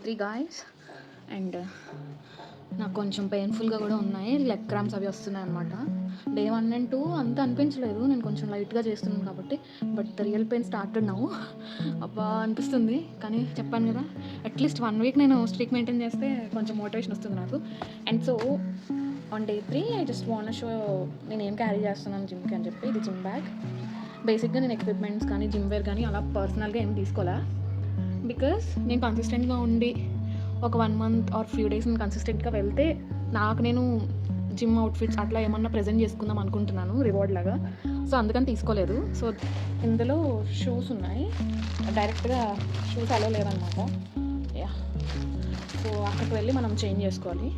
3 guys. And నాకు కొంచెం పెయిన్ఫుల్గా కూడా ఉన్నాయి, లెగ్ క్రాంప్స్ అవి వస్తున్నాయి అనమాట. డే 1 and 2 అంత అనిపించలేదు, నేను కొంచెం లైట్గా చేస్తున్నాను కాబట్టి. But the real pain started now. అబ్బా అనిపిస్తుంది. కానీ చెప్పాను కదా, అట్లీస్ట్ 1 week నేను స్ట్రీక్ మెయింటైన్ చేస్తే కొంచెం మోటివేషన్ వస్తుంది నాకు. And so on day 3 I just want show నేను ఏం క్యారీ చేస్తున్నాను జిమ్కి అని చెప్పి. ఇది జిమ్ బ్యాగ్. బేసిక్గా నేను ఎక్విప్మెంట్స్ కానీ జిమ్ వేర్ కానీ అలా పర్సనల్గా ఏం తీసుకోవాలా, బికాస్ నేను కన్సిస్టెంట్గా ఉండి ఒక 1 month ఆర్ ఫ్యూ డేస్ నేను కన్సిస్టెంట్గా వెళ్తే నాకు నేను జిమ్ అవుట్ఫిట్స్ అట్లా ఏమన్నా ప్రజెంట్ చేసుకుందాం అనుకుంటున్నాను రివార్డ్ లాగా. సో అందుకని తీసుకోలేదు. సో ఇందులో షూస్ ఉన్నాయి, డైరెక్ట్గా షూస్ అలో లేదనమాట. యా, సో అక్కడికి వెళ్ళి మనం చేంజ్ చేసుకోవాలి.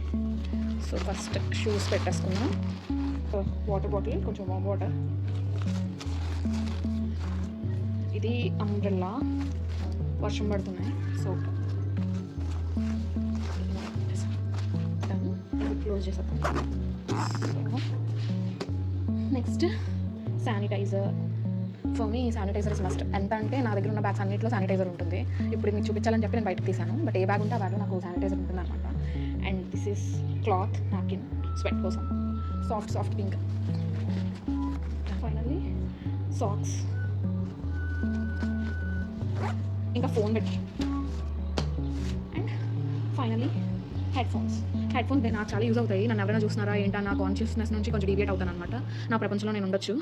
సో ఫస్ట్ షూస్ పెట్టేసుకున్నాం. వాటర్ బాటిల్, కొంచెం వామ్ వాటర్. ఇది అంబ్రెల్లా, వర్షం పడుతున్నాయి. సో క్లోజ్ చేసేద్దాం. Next sanitiser. For me sanitiser is must. ఎంత అంటే నా దగ్గర ఉన్న బ్యాగ్స్ అన్నింటిలో శానిటైజర్ ఉంటుంది. ఇప్పుడు మీకు చూపించాలని చెప్పి నేను బయటకు తీసాను, బట్ ఏ బ్యాగ్ ఉంటే ఆ బ్యాగ్లో నాకు శానిటైజర్ ఉంటుంది అనమాట. And this is cloth napkin, sweat కోసం, సాఫ్ట్ పింక్. ఫైనల్లీ సాక్స్, ఇంకా ఫోన్ పెట్టి. అండ్ ఫైనల్లీ హెడ్ ఫోన్స్ నాకు చాలా యూజ్ అవుతాయి. నన్ను ఎవరైనా చూస్తున్నారా ఏంటా, నా కాన్షియస్నెస్ నుంచి కొంచెం డీవియేట్ అవుతాను అనమాట. నా ప్రపంచంలో నేను ఉండొచ్చు.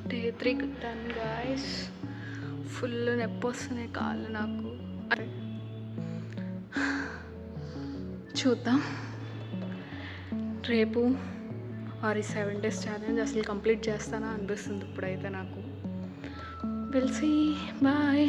Day 3 done guys. ఫుల్ నొప్పి వస్తున్నాయి కాళ్ళు నాకు. చూద్దాం రేపు ఆర్ 7 days ఛాలెంజ్ అసలు కంప్లీట్ చేస్తానా అనిపిస్తుంది ఇప్పుడైతే నాకు. Will see. బాయ్.